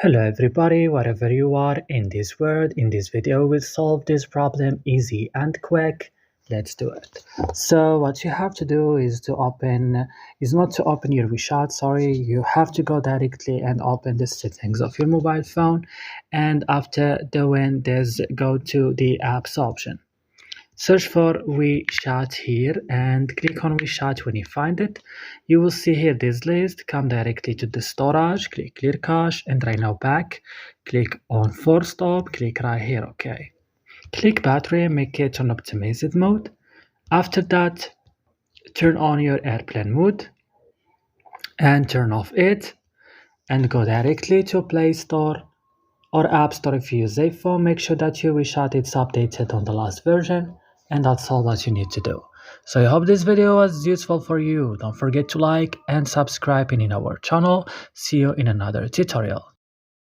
Hello everybody, wherever you are in this world, in this video we'll solve this problem easy and quick. Let's do it. So what you have to do is not to open your WeChat, sorry, you have to go directly and open the settings of your mobile phone, and after doing this go to the apps option. Search for WeChat here and click on WeChat. When you find it, you will see here this list. Come directly to the storage, click clear cache and right now back. Click on force stop, click right here, okay. Click battery and make it on optimized mode. After that, turn on your airplane mode and turn off it and go directly to Play Store or App Store if you use iPhone. Make sure that your WeChat is updated on the last version, and that's all what you need to do. So I hope this video was useful for you. Don't forget to like and subscribe in our channel. See you in another tutorial.